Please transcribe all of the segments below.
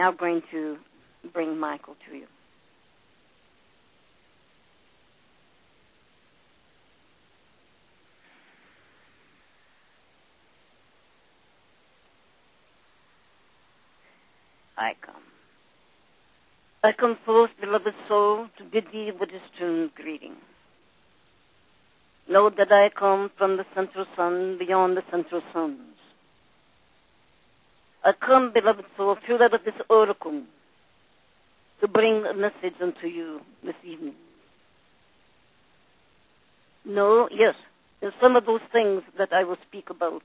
now going to bring Michael to you. I come forth, beloved soul, to bid thee with this true greeting. Know that I come from the central sun, beyond the central suns. I come, beloved soul, through that of this oracle, to bring a message unto you this evening. No, yes, in some of those things that I will speak about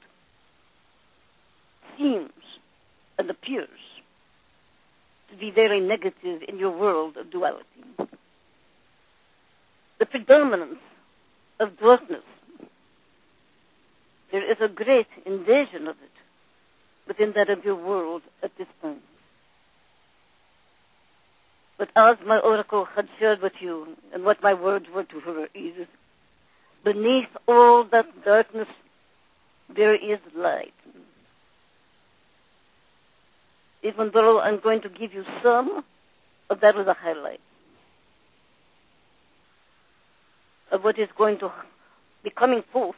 seems and appears to be very negative in your world of duality. The predominance of darkness, there is a great invasion of it within that of your world at this time. But as my oracle had shared with you, and what my words were to her is, beneath all that darkness there is light. Even though I'm going to give you some of that as a highlight of what is going to be coming forth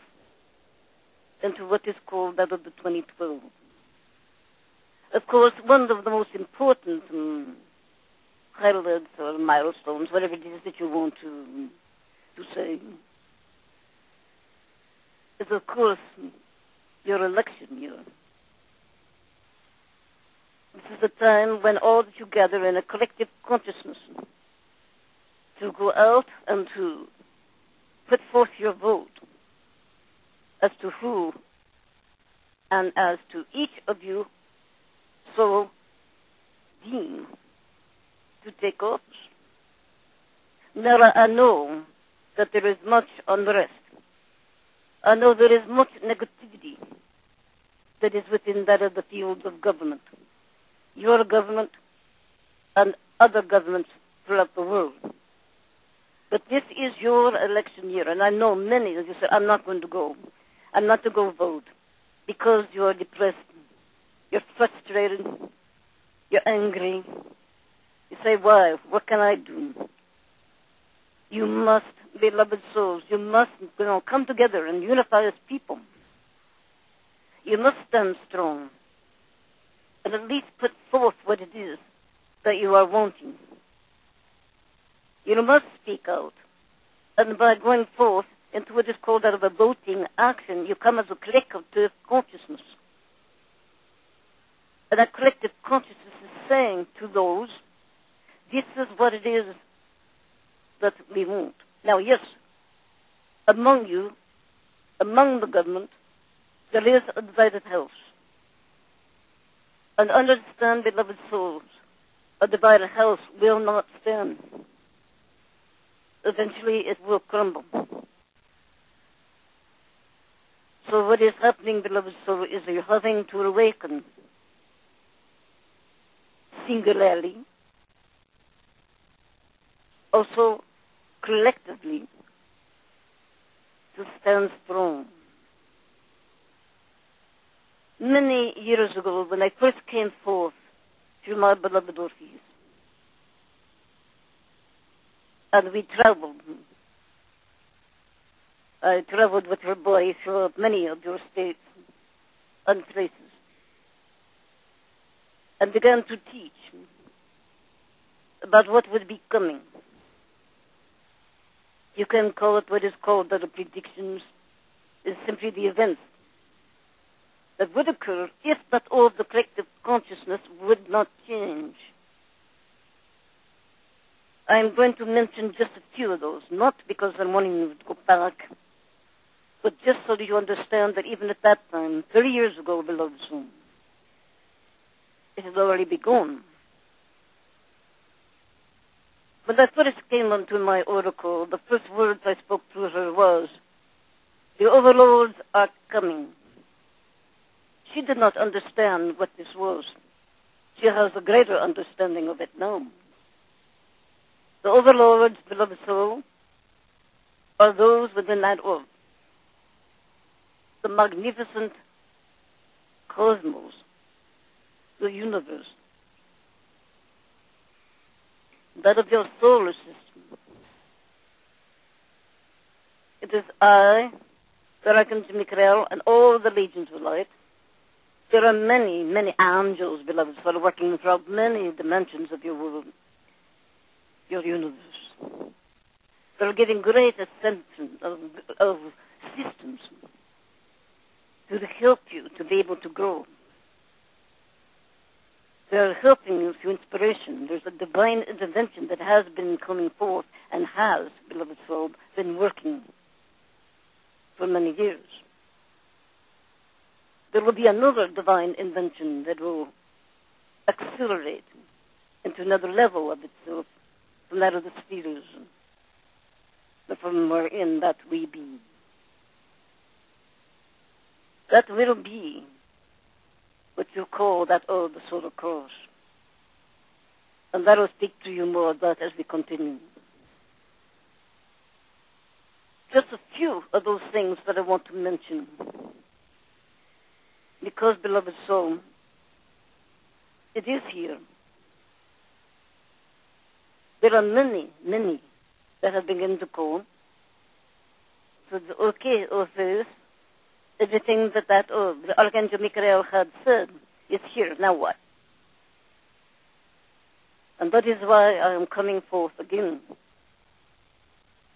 into what is called that of the 2012. Of course, one of the most important highlights or milestones, whatever it is that you want to say, is of course your election year. This is a time when all that you gather in a collective consciousness to go out and to put forth your vote as to who and as to each of you so deem to take office. Now I know that there is much unrest. I know there is much negativity that is within that of the field of government. Your government and other governments throughout the world. But this is your election year, and I know many of you say, I'm not going to go. I'm not to go vote because you're depressed, you're frustrated, you're angry. You say, why? What can I do? You must, beloved souls, you must come together and unify as people. You must stand strong and at least put forth what it is that you are wanting. You must speak out. And by going forth into what is called out of a voting action, you come as a collective consciousness. And that collective consciousness is saying to those, this is what it is that we want. Now, yes, among you, among the government, there is a divided house. And understand, beloved souls, a divided house will not stand. Eventually it will crumble. So what is happening, beloved soul, is you're having to awaken singularly, also collectively, to stand strong. Many years ago, when I first came forth through my beloved Orpheus, and we traveled. I traveled with her boy through many of your states and places, and began to teach about what would be coming. You can call it what is called the predictions, is simply the events that would occur if that all of the collective consciousness would not change. I'm going to mention just a few of those, not because I'm wanting you to go back, but just so that you understand that even at that time, 30 years ago, beloved soul, it had already begun. When I first came onto my oracle, the first words I spoke to her was, the overlords are coming. She did not understand what this was. She has a greater understanding of it now. The overlords, beloved soul, are those within that orb. The magnificent cosmos, the universe, that of your solar system. It is I, the Archangel Michael, and all the legions of light. There are many, many angels, beloveds, who are working throughout many dimensions of your world, your universe. They are giving great ascension of systems to help you to be able to grow. They are helping you through inspiration. There's a divine intervention that has been coming forth and has, beloved soul, been working for many years. There will be another divine invention that will accelerate into another level of itself, from that of the spheres, from wherein that we be. That will be what you call that of the solar cross. And that will speak to you more of that as we continue. Just a few of those things that I want to mention. Because, beloved soul, it is here. There are many, many that have begun to call. So, okay, Orpheus, everything that the Archangel Michael had said is here. Now what? And that is why I am coming forth again,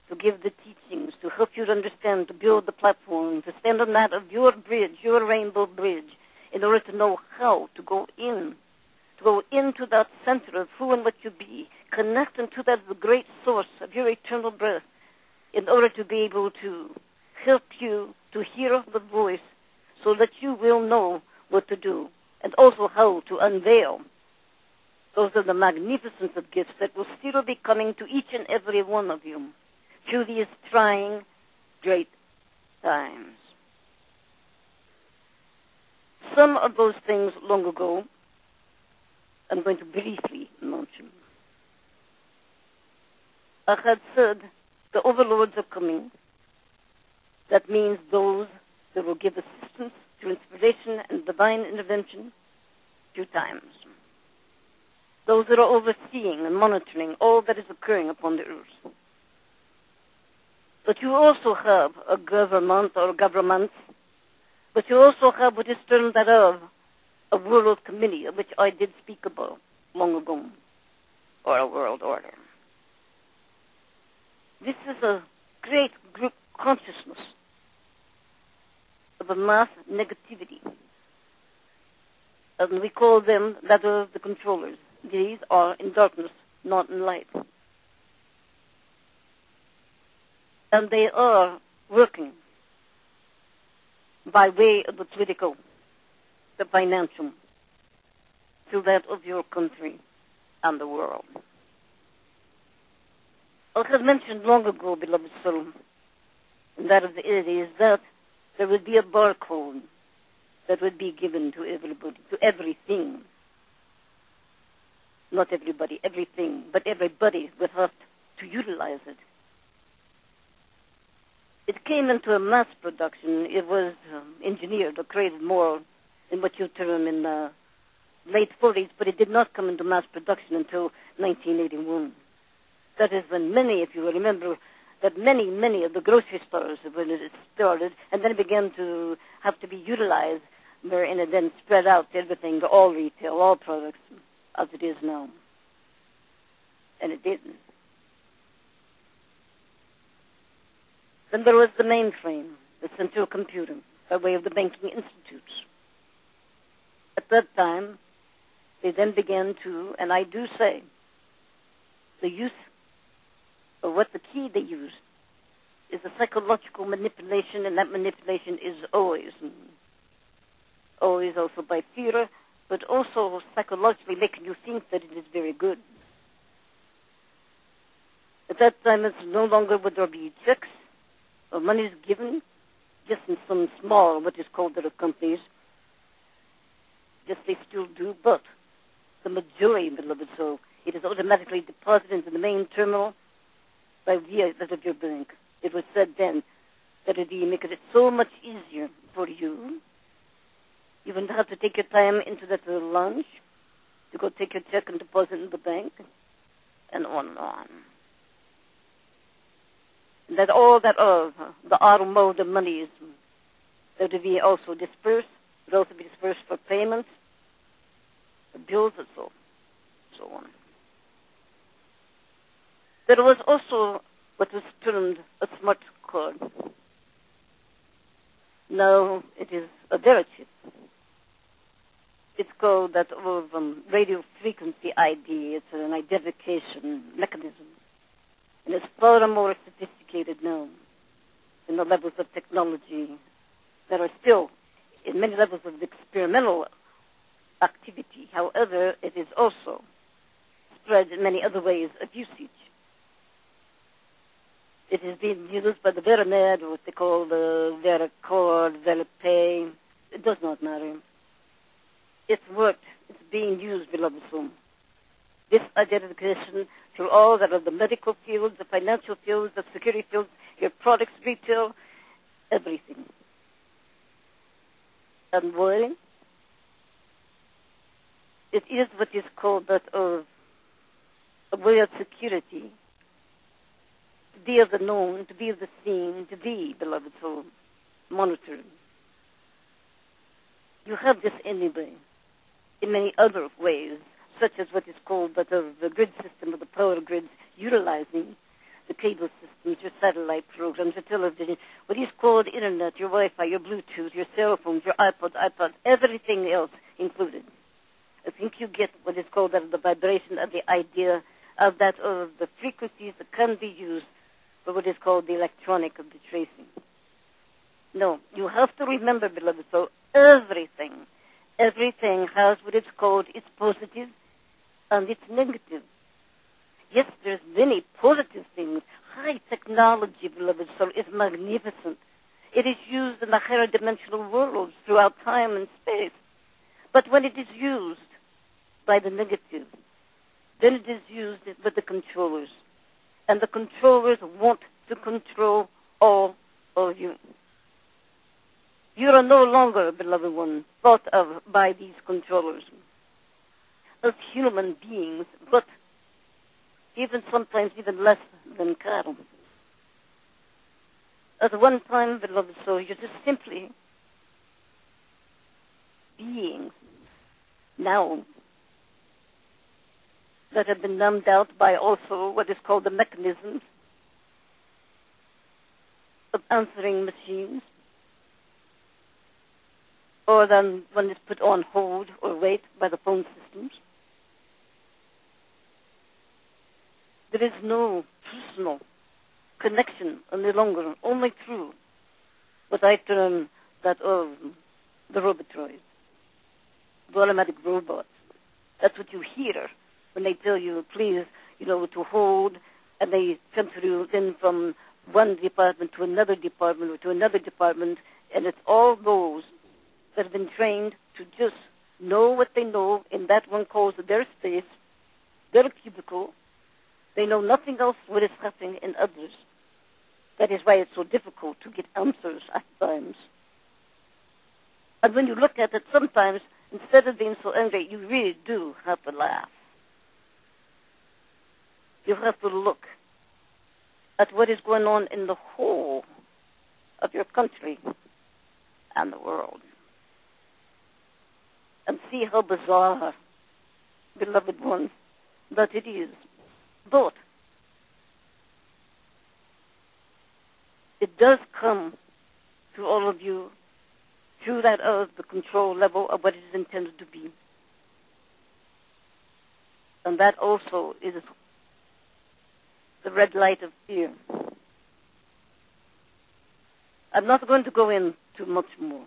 to give the teachings, to help you to understand, to build the platform, to stand on that of your bridge, your rainbow bridge, in order to know how to go into that center of who and what you be, connect into that the great source of your eternal breath, in order to be able to help you to hear the voice so that you will know what to do, and also how to unveil. Those are the magnificence of gifts that will still be coming to each and every one of you through these trying, great times. Some of those things long ago, I'm going to briefly mention. I had said the overlords are coming. That means those that will give assistance to inspiration and divine intervention through times. Those that are overseeing and monitoring all that is occurring upon the earth. But you also have a government or governments, but you also have what is termed that of a world committee, of which I did speak about long ago, or a world order. This is a great group consciousness of a mass negativity, and we call them that of the controllers. These are in darkness, not in light. And they are working by way of the political, the financial, to that of your country and the world. I had mentioned long ago, beloved soul, and that of the it is that there would be a barcode that would be given to everybody, to everything. Not everybody, everything, but everybody would have to utilize it. It came into a mass production. It was engineered or created more in what you term in the late 40s, but it did not come into mass production until 1981. That is when many, if you will remember, that many of the grocery stores, when it started, and then it began to have to be utilized, wherein it then spread out to everything, to all retail, all products, as it is now. And it didn't. Then there was the mainframe, the central computer, by way of the banking institutes. At that time, they then began to, and I do say, the use of what the key they used is a psychological manipulation, and that manipulation is always also by fear, but also psychologically making you think that it is very good. At that time, it's no longer would there be checks or money is given, just in some small, what is called the companies. Yes, they still do, but the majority, beloved soul, it is automatically deposited into the main terminal by via that of your bank. It was said then that it would make it so much easier for you. You wouldn't have to take your time into that little lunch to go take your check and deposit in the bank. and on and on. That all that of the automotive monies that would be also dispersed, would also be dispersed for payments, the bills and so on. There was also what was termed a smart card. Now it is a data chip. It's called that of radio frequency ID. It's an identification mechanism. And it's far more sophisticated now in the levels of technology that are still in many levels of experimental activity. However, it is also spread in many other ways of usage. It is being used by the VeraMed, or what they call the VeraCard, VeraPay. It does not matter. It's worked. It's being used, beloved soul. This identification through all that of the medical fields, the financial fields, the security fields, your products, retail, everything. And why? It is what is called that of a way of security. To be of the known, to be of the seen, to be, beloved soul, monitored. You have this anyway, in many other ways, such as what is called that of the grid system, or the power grids, utilizing the cable systems, your satellite programs, your television, what is called internet, your Wi-Fi, your Bluetooth, your cell phones, your iPods, everything else included. I think you get what is called that of the vibration of the idea of that of the frequencies that can be used for what is called the electronic of the tracing. No, you have to remember, beloved, so everything has what is called its positive and its negative. Yes, there's many positive things. High technology, beloved soul, is magnificent. It is used in the higher dimensional worlds throughout time and space. But when it is used by the negative, then it is used by the controllers. And the controllers want to control all of you. You are no longer, beloved one, thought of by these controllers as human beings, but even sometimes even less than cattle. At one time, beloved soul, you're just simply beings now that have been numbed out by also what is called the mechanisms of answering machines, or then when it's put on hold or wait by the phone systems. There is no personal connection any longer, only through what I term that of the robotroids, the automatic robots. That's what you hear when they tell you, please, to hold, and they come through then from one department to another department or to another department, and it's all those that have been trained to just know what they know in that one calls their space, their cubicle. They know nothing else what is happening in others. That is why it's so difficult to get answers at times. And when you look at it, sometimes, instead of being so angry, you really do have to laugh. You have to look at what is going on in the whole of your country and the world, and see how bizarre, beloved ones, that it is. But it does come to all of you through that of the control level of what it is intended to be. And that also is the red light of fear. I'm not going to go into much more.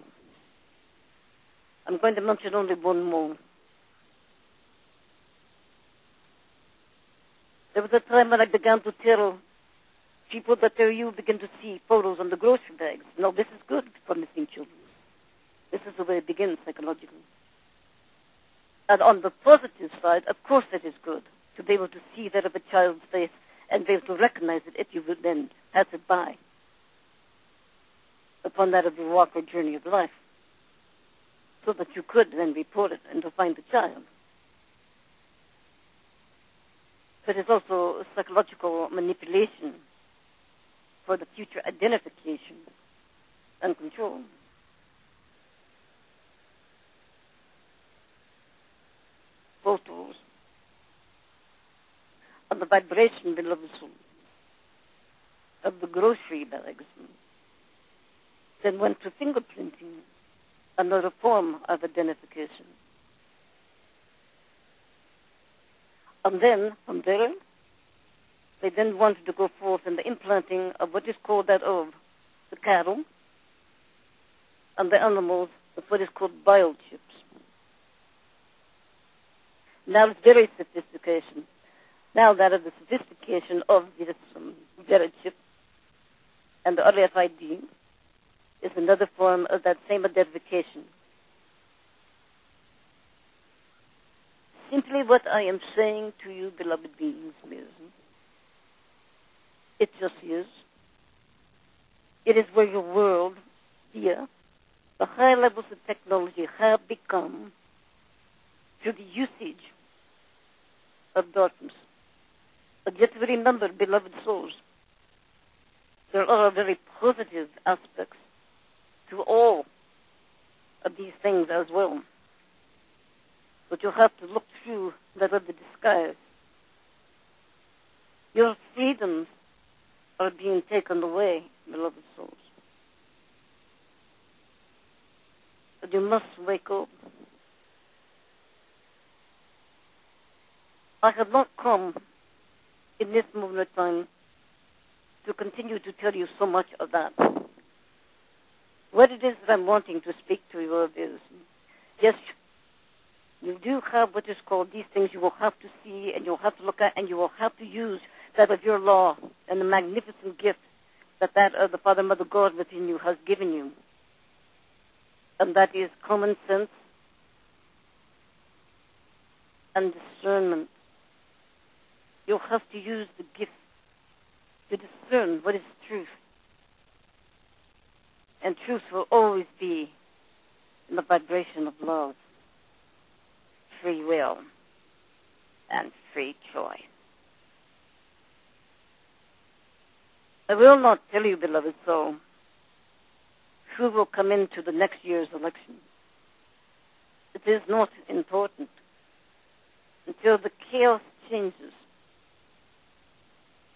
I'm going to mention only one more. There was a time when I began to tell people that you begin to see photos on the grocery bags. No, this is good for missing children. This is the way it begins psychologically. And on the positive side, of course it is good to be able to see that of a child's face and be able to recognize it if you would then pass it by upon that of the walk or journey of life, so that you could then report it and to find the child. but it's also psychological manipulation for the future identification and control. Photos of the vibration, beloved soul, of the grocery bags, then went to fingerprinting, another form of identification. And then, from there, they then wanted to go forth in the implanting of what is called that of the cattle and the animals with what is called biochips. Now it's very sophistication. Now that is the sophistication of this chip and the RFID is another form of that same identification. Simply what I am saying to you, beloved beings, is, it just is. It is where your world, here, the high levels of technology have become through the usage of darkness. But yet remember, beloved souls, there are very positive aspects to all of these things as well. But you have to look through that of the disguise. Your freedoms are being taken away, beloved souls. But you must wake up. I have not come in this moment of time to continue to tell you so much of that. What it is that I'm wanting to speak to you of is, yes, you do have what is called these things you will have to see and you'll have to look at and you will have to use that of your law and the magnificent gift that of the Father, Mother, God within you has given you. And that is common sense and discernment. You'll have to use the gift to discern what is truth. And truth will always be in the vibration of love, free will, and free choice. I will not tell you, beloved soul, who will come into the next year's election. It is not important until the chaos changes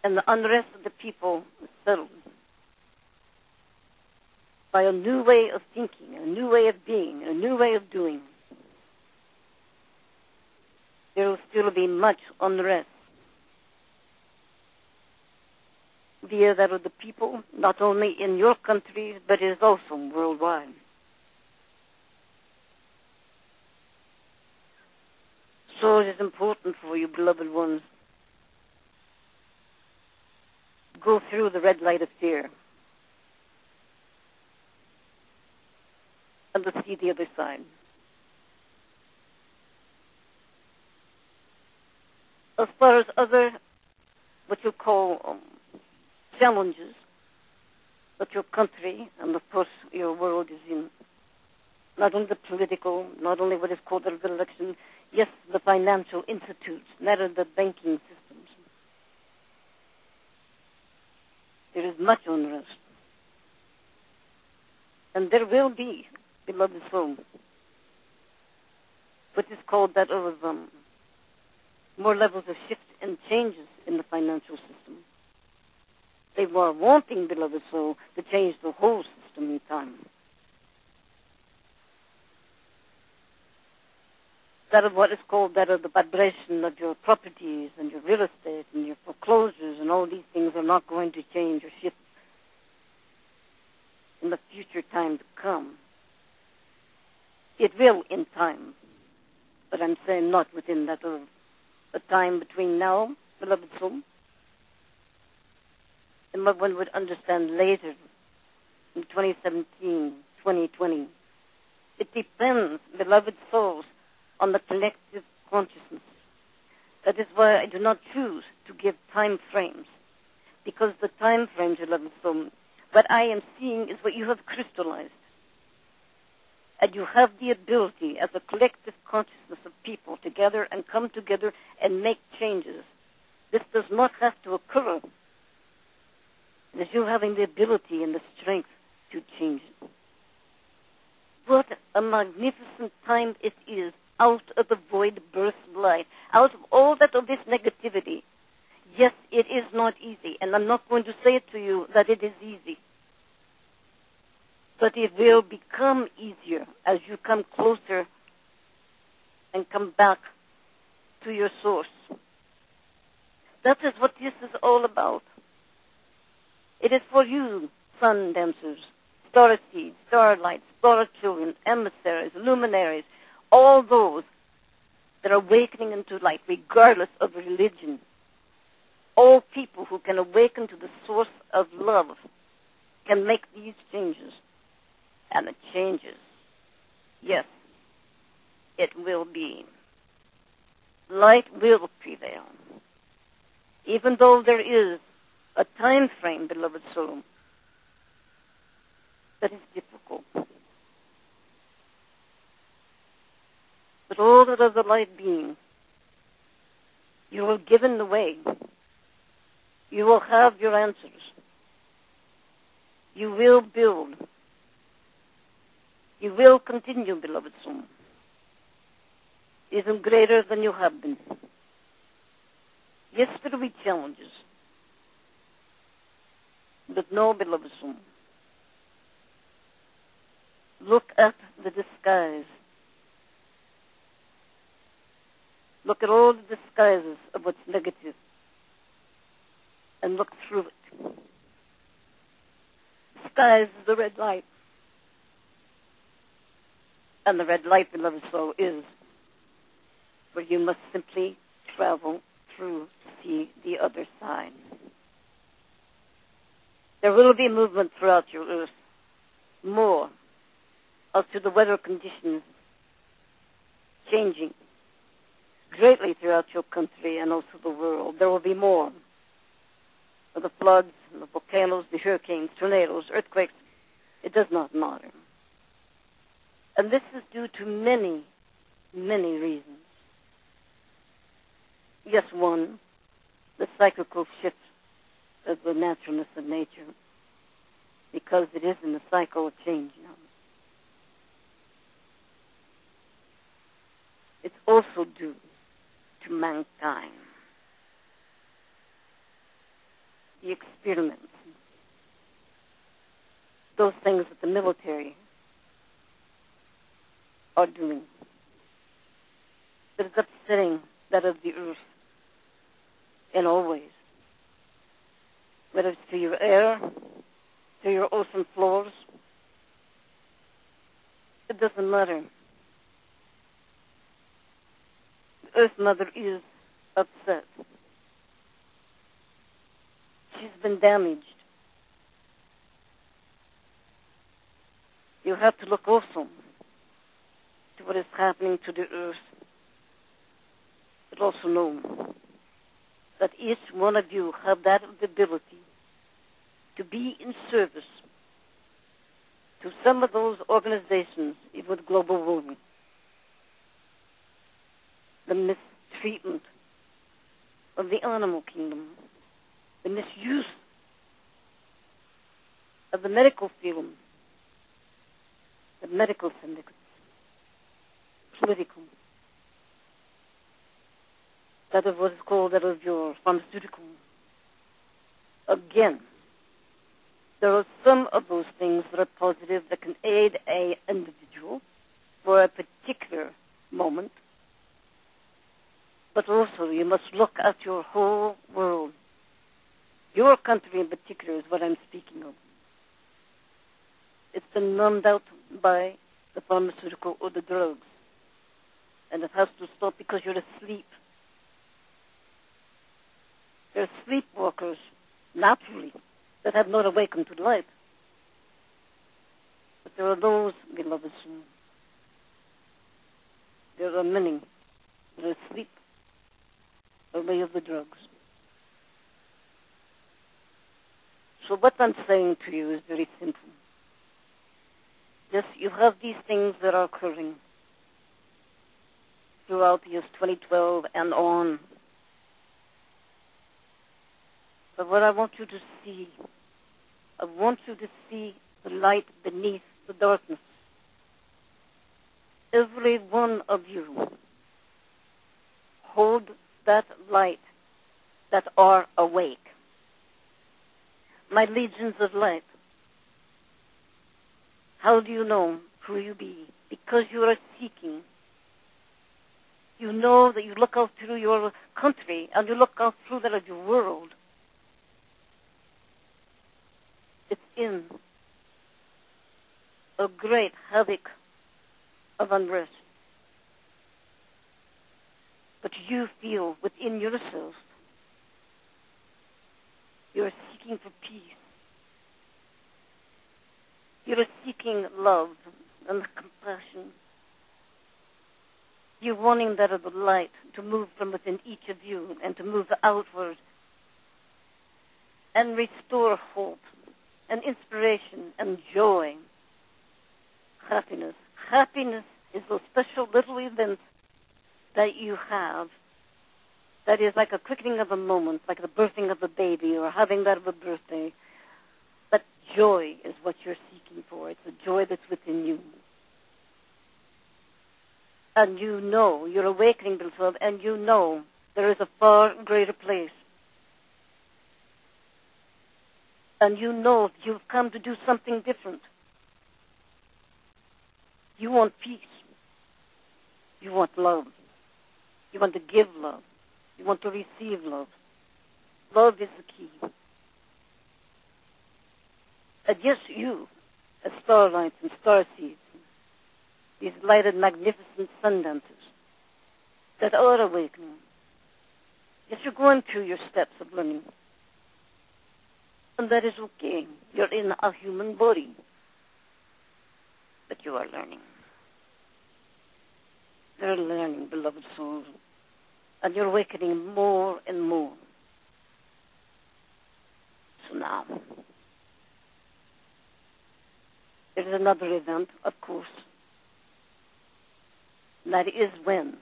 and the unrest of the people is settled by a new way of thinking, a new way of being, a new way of doing. There will still be much unrest via that of the people, not only in your country, but it is also worldwide. So it is important for you, beloved ones, go through the red light of fear and to see the other side. As far as other, what you call challenges that your country and of course your world is in, not only the political, not only what is called the election, yes, the financial institutes, not the banking systems. There is much unrest. And there will be, beloved soul, what is called that of more levels of shift and changes in the financial system. They were wanting, beloved soul, to change the whole system in time. That of what is called that of the vibration of your properties and your real estate and your foreclosures and all these things are not going to change or shift in the future time to come. It will in time, but I'm saying not within that of a time between now, beloved soul, and what one would understand later in 2017, 2020. It depends, beloved souls, on the collective consciousness. That is why I do not choose to give time frames, because the time frames, beloved soul, what I am seeing is what you have crystallized. And you have the ability as a collective consciousness of people together and come together and make changes This does not have to occur. It is you having the ability and the strength to change it. What a magnificent time it is, out of the void burst light, out of all that of this negativity. Yes, it is not easy, and I'm not going to say it to you that it is easy. But it will become easier as you come closer and come back to your source. That is what this is all about. It is for you, sun dancers, star seeds, starlights, star children, emissaries, luminaries, all those that are awakening into light, regardless of religion. All people who can awaken to the source of love can make these changes. And the changes, yes, it will be. Light will prevail. Even though there is a time frame, beloved soul, that is difficult. But all that are the light beings, you will given the way. You will have your answers. You will build. You will continue, beloved soul, even greater than you have been. Yes, there will be challenges. But no, beloved soul, look at the disguise. Look at all the disguises of what's negative and look through it. Disguise is the red light. And the red light, beloved soul, is where you must simply travel through to see the other side. There will be movement throughout your earth, more as to the weather conditions changing greatly throughout your country and also the world. There will be more of the floods, the volcanoes, the hurricanes, tornadoes, earthquakes. It does not matter. And this is due to many, many reasons. Yes, one, the cyclical shift of the naturalness of nature, because it is in the cycle of change now. It's also due to mankind. The experiments, those things that the military are doing, that is upsetting that of the earth in all ways, whether it's to your air, to your ocean floors. It doesn't matter. The Earth Mother is upset. She's been damaged. You have to look also to what is happening to the earth, but also know that each one of you have that ability to be in service to some of those organizations with global warming, the mistreatment of the animal kingdom, the misuse of the medical field, the medical syndicates, political, that of what is called that of your pharmaceutical. Again, there are some of those things that are positive that can aid an individual for a particular moment, but also you must look at your whole world. Your country in particular is what I'm speaking of. It's been numbed out by the pharmaceutical or the drugs. And it has to stop because you're asleep. There are sleepwalkers, naturally, that have not awakened to life. But there are those, beloved soul. There are many that are asleep by way of the drugs. So what I'm saying to you is very simple. Yes, you have these things that are occurring throughout the years 2012 and on. But what I want you to see, I want you to see the light beneath the darkness. Every one of you hold that light that are awake. My legions of light. How do you know who you be? Because you are seeking. You know that you look out through your country and you look out through that of your world. It's in a great havoc of unrest. But you feel within yourself you're seeking for peace. You're seeking love and compassion. You're wanting that of the light to move from within each of you and to move outward and restore hope and inspiration and joy. Happiness. Happiness is those special little events that you have that is like a quickening of a moment, like the birthing of a baby or having that of a birthday. But joy is what you're seeking for. It's a joy that's within you. And you know, you're awakening, beloved, and you know there is a far greater place. And you know you've come to do something different. You want peace. You want love. You want to give love. You want to receive love. Love is the key. And yes, you, as starlights and starseeds, these lighted, magnificent sun dancers that are awakening. Yes, you're going through your steps of learning. And that is okay. You're in a human body. But you are learning. You're learning, beloved souls. And you're awakening more and more. So now, there is another event, of course. And that is when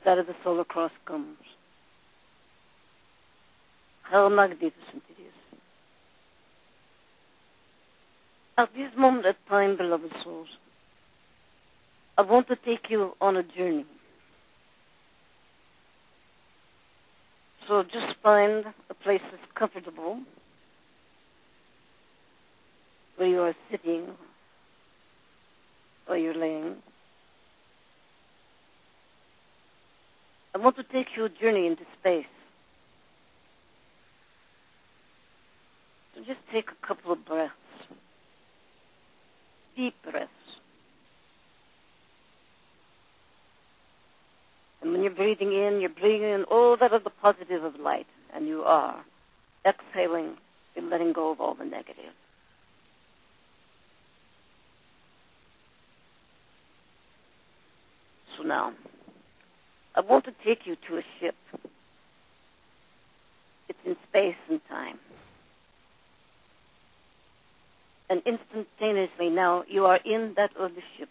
that of the solar cross comes. How magnificent it is. At this moment of time, beloved souls, I want to take you on a journey. So just find a place that's comfortable, where you are sitting or you're laying. I want to take you a journey into space. So just take a couple of breaths, deep breaths. And when you're breathing in all that of the positive of light, and you are exhaling and letting go of all the negative. So now, I want to take you to a ship. It's in space and time. And instantaneously now, you are in that other ship,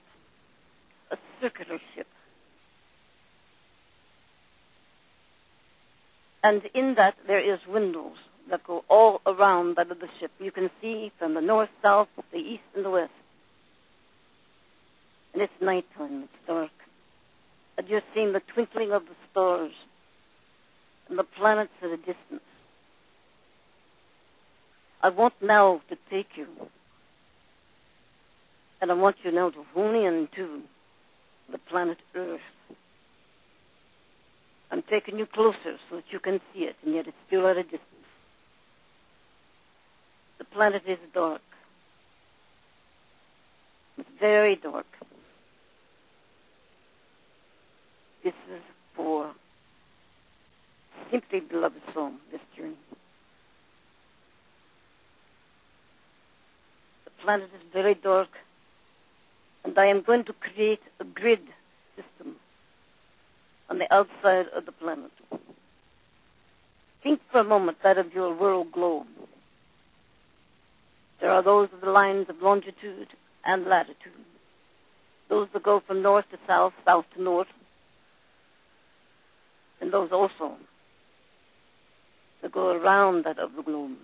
a circular ship. And in that, there is windows that go all around that of the ship. You can see from the north, south, the east, and the west. And it's nighttime, it's dark. And you're seeing the twinkling of the stars and the planets at a distance. I want now to take you, and I want you now to hone in to the planet Earth. I'm taking you closer so that you can see it, and yet it's still at a distance. The planet is dark. It's very dark. This is for simply, beloved soul, this journey. The planet is very dark, and I am going to create a grid system on the outside of the planet. Think for a moment that of your world globe. There are those of the lines of longitude and latitude. Those that go from north to south, south to north. And those also that go around that of the globe.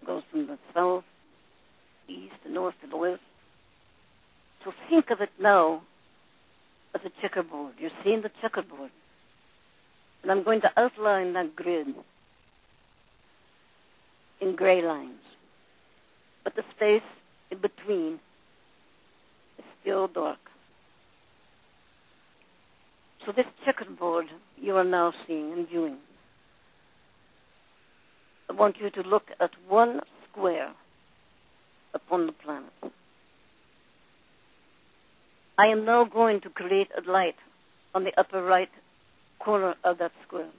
It goes from the south, the east, the north, to the west. So think of it now as a checkerboard. You're seeing the checkerboard. And I'm going to outline that grid in gray lines. But the space in between is still dark. So this checkerboard you are now seeing and viewing, I want you to look at one square upon the planet. I am now going to create a light on the upper right corner of that square.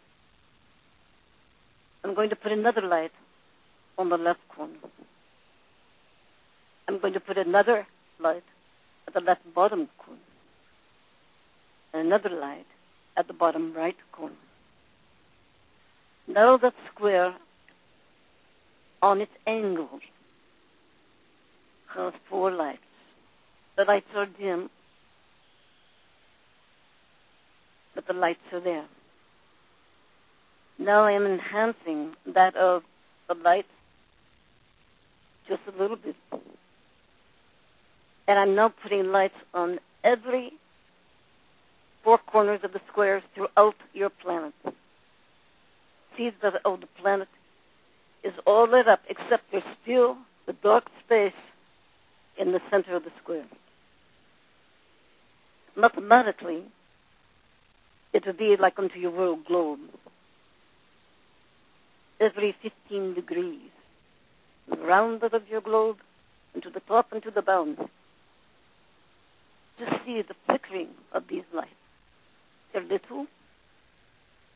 I'm going to put another light on the left corner. I'm going to put another light at the left bottom corner. And another light at the bottom right corner. Now that square on its angles has 4 lights. The lights are dim, but the lights are there. Now I am enhancing that of the light just a little bit. And I'm now putting lights on every 4 corners of the squares throughout your planet. See that the planet is all lit up, except there's still the dark space in the center of the square. Mathematically, it would be like unto your world globe. Every 15 degrees, the rounded of your globe, and to the top and to the bottom. Just see the flickering of these lights. They're little,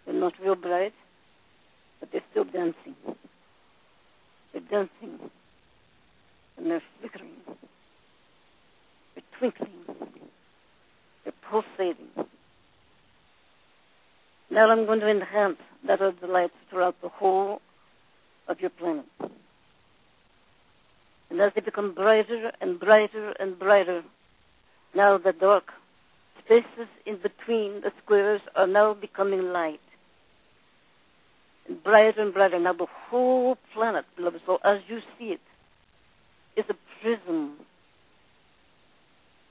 they're not real bright, but they're still dancing. They're dancing, and they're flickering. They're twinkling. They're pulsating. Now I'm going to enhance that of the lights throughout the whole of your planet. And as they become brighter and brighter and brighter, now the dark spaces in between the squares are now becoming light. And brighter. Now the whole planet, beloved, so as you see it, is a prism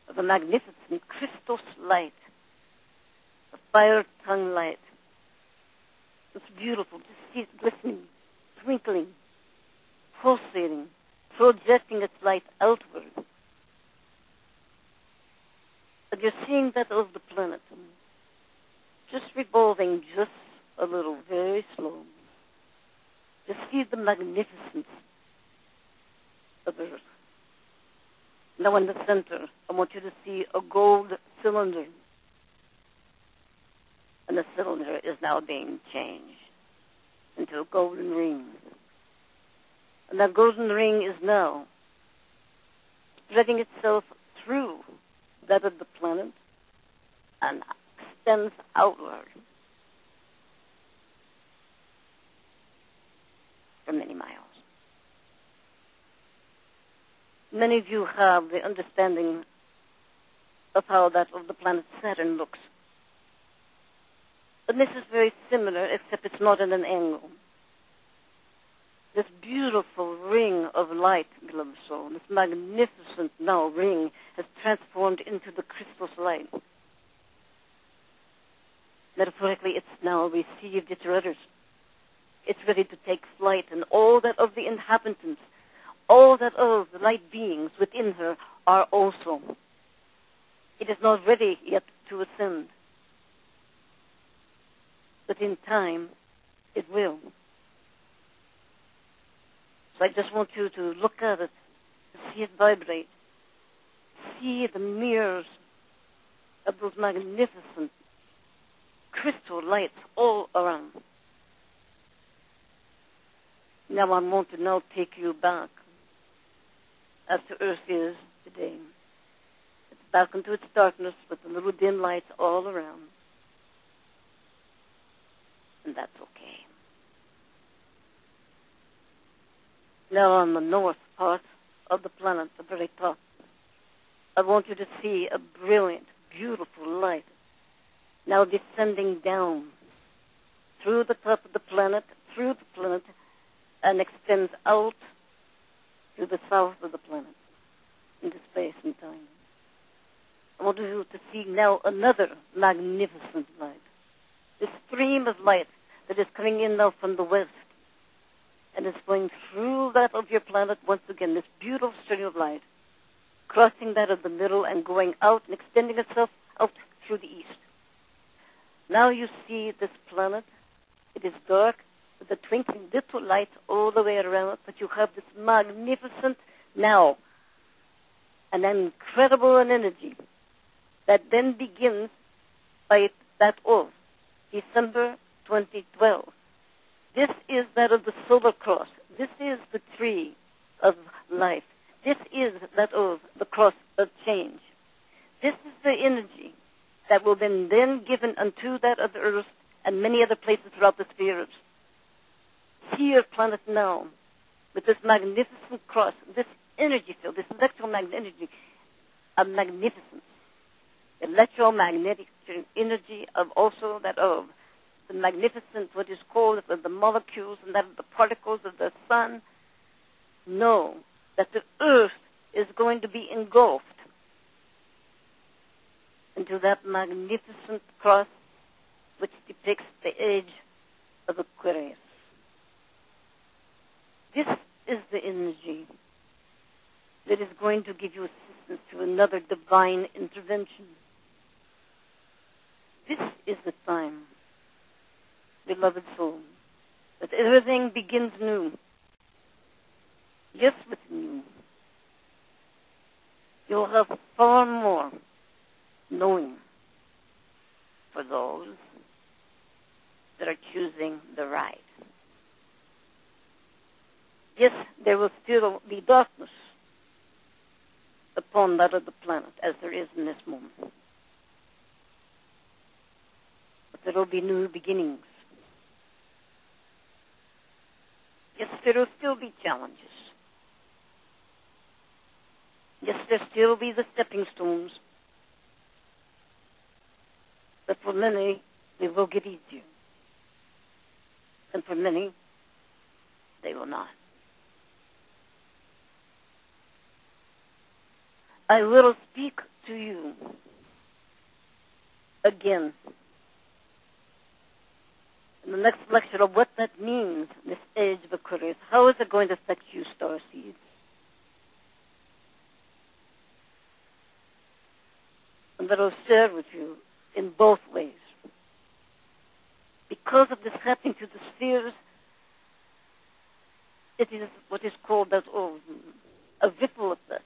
of a magnificent Christos light, a fire-tongue light. It's beautiful. Just see it glistening, twinkling, pulsating, projecting its light outward. But you're seeing that of the planet, just revolving just a little, very slow. Just see the magnificence of Earth. Now in the center, I want you to see a gold cylinder. And the cylinder is now being changed into a golden ring. And that golden ring is now spreading itself through that of the planet and extends outward for many miles. Many of you have the understanding of how that of the planet Saturn looks. But this is very similar, except it's not at an angle. This beautiful ring of light, beloved soul, this magnificent now ring has transformed into the Christos light. Metaphorically, it's now received its rudders. It's ready to take flight, and all that of the inhabitants, all that of the light beings within her are also. It is not ready yet to ascend. But in time, it will. So I just want you to look at it, see it vibrate, see the mirrors of those magnificent crystal lights all around. Now I want to now take you back as to Earth is today. It's back into its darkness with the little dim lights all around. And that's okay. Now on the north part of the planet, the very top, I want you to see a brilliant, beautiful light now descending down through the top of the planet, and extends out to the south of the planet, into space and time. I want you to see now another magnificent light. This stream of light that is coming in now from the west, and is going through that of your planet once again, this beautiful stream of light, crossing that of the middle and going out and extending itself out through the east. Now you see this planet. It is dark, with a twinkling little light all the way around it, but you have this magnificent now, an incredible energy that then begins by that of December 2012. This is that of the solar cross. This is the tree of life. This is that of the cross of change. This is the energy that will then given unto that of the earth and many other places throughout the spheres. See your planet now with this magnificent cross, this energy field, this electromagnetic energy of magnificence. Electromagnetic energy of also that of the magnificent, what is called the molecules and that of the particles of the sun. Know that the earth is going to be engulfed into that magnificent cross which depicts the age of Aquarius. This is the energy that is going to give you assistance to another divine intervention. This is the time, beloved soul, that everything begins new. Yes, with you. You'll have far more knowing for those that are choosing the right. Yes, there will still be darkness upon that of the planet, as there is in this moment. But there will be new beginnings. Yes, there will still be challenges. Yes, there still be the stepping stones. But for many, they will get easier. And for many, they will not. I will speak to you again in the next lecture of what that means, this age of Aquarius. How is it going to affect you, starseeds? And that I'll share with you in both ways. Because of this happening to the spheres, it is what is called that a ripple effect.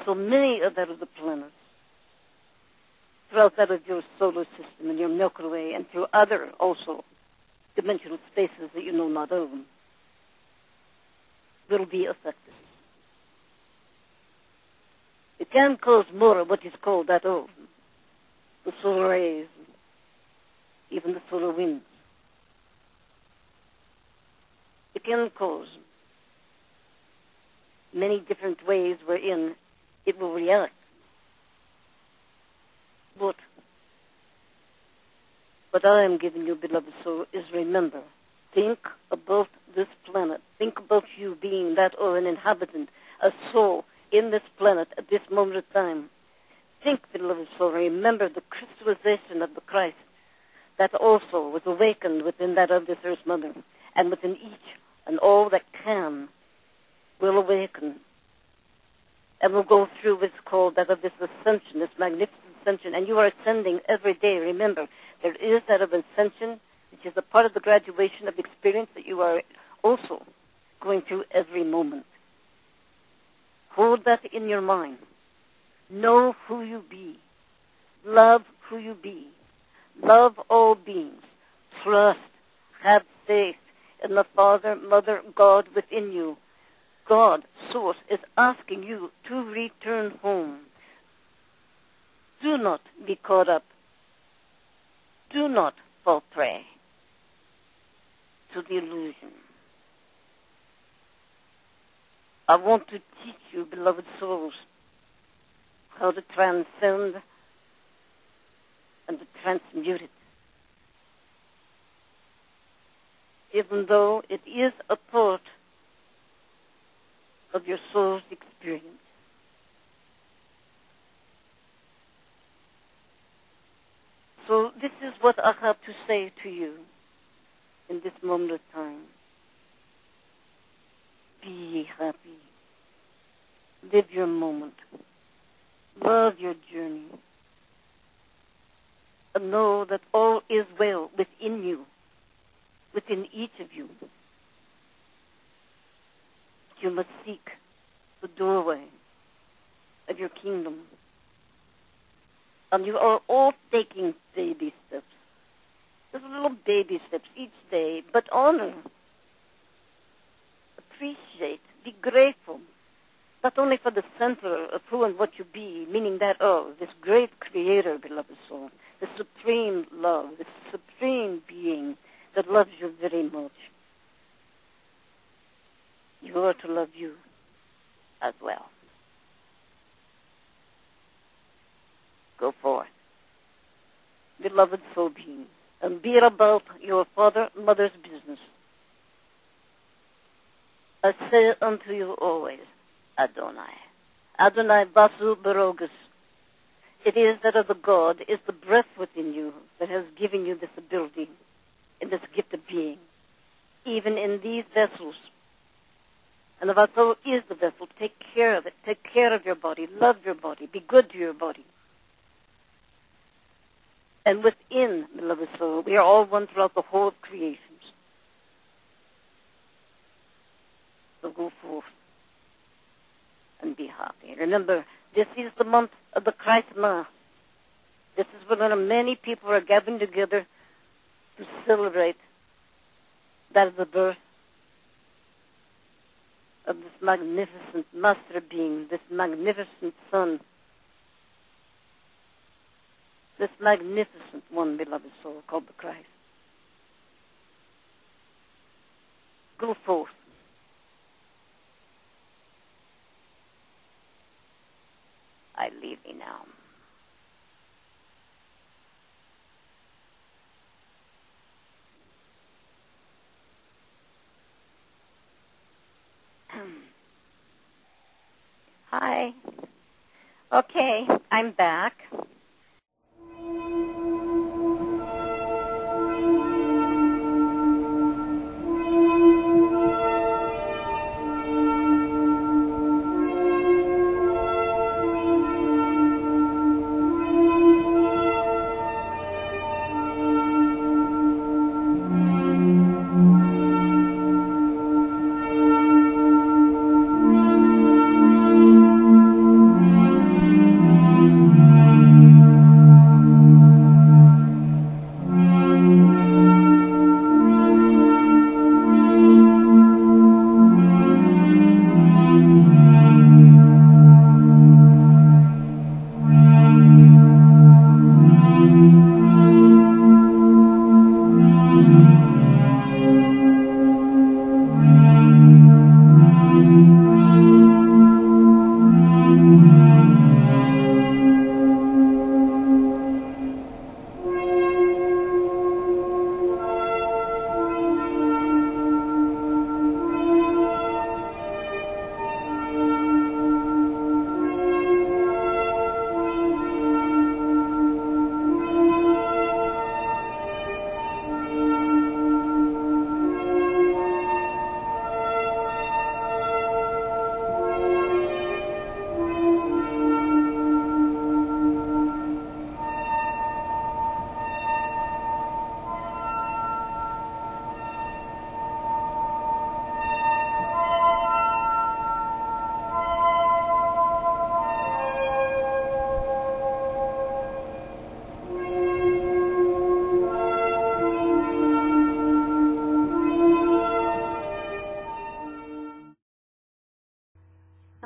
So many of that of the planets, throughout that of your solar system and your Milky Way, and through other also dimensional spaces that you know not of, will be affected. It can cause more of what is called that of the solar rays, even the solar winds. It can cause many different ways wherein it will react. But what I am giving you, beloved soul, is remember, think about this planet. Think about you being that or an inhabitant, a soul in this planet at this moment of time. Think, beloved soul, remember the crystallization of the Christ that also was awakened within that of this earth's mother, and within each and all that can will awaken and will go through what's called that of this ascension, this magnificent ascension, and you are ascending every day. Remember, there is that of ascension, which is a part of the graduation of experience that you are also going through every moment. Hold that in your mind. Know who you be. Love who you be. Love all beings. Trust. Have faith in the Father, Mother, God within you. God, Source, is asking you to return home. Do not be caught up. Do not fall prey to the illusion. I want to teach you, beloved souls, how to transcend and to transmute it even though it is a part of your soul's experience. So this is what I have to say to you in this moment of time. Be ye happy. Live your moment. Love your journey. And know that all is well within you, within each of you. You must seek the doorway of your kingdom. And you are all taking baby steps. Just little baby steps each day, but honor, appreciate, be grateful, not only for the center of who and what you be, meaning that, this great creator, beloved soul, the supreme love, the supreme being that loves you very much. You are to love you as well. Go forth, beloved soul being, and be about your father and mother's business. I say unto you always, Adonai. Adonai Basu Barogus. It is that of the God, is the breath within you that has given you this ability and this gift of being, even in these vessels. And if our soul is the vessel, take care of it. Take care of your body. Love your body. Be good to your body. And within, beloved soul, we are all one throughout the whole of creations. So go forth and be happy. Remember, this is the month of the Christ Mass. This is when many people are gathering together to celebrate that of the birth of this magnificent master being, this magnificent son, this magnificent one, beloved soul, called the Christ. Go forth. I leave thee now. Hi. Okay, I'm back.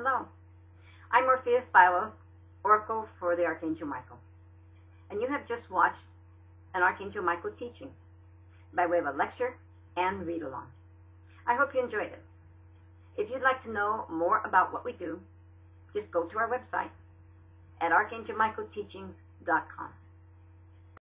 Hello, I'm Orpheus Phylos, Oracle for the Archangel Michael, and you have just watched an Archangel Michael teaching by way of a lecture and read-along. I hope you enjoyed it. If you'd like to know more about what we do, just go to our website at archangelmichaelteachings.com.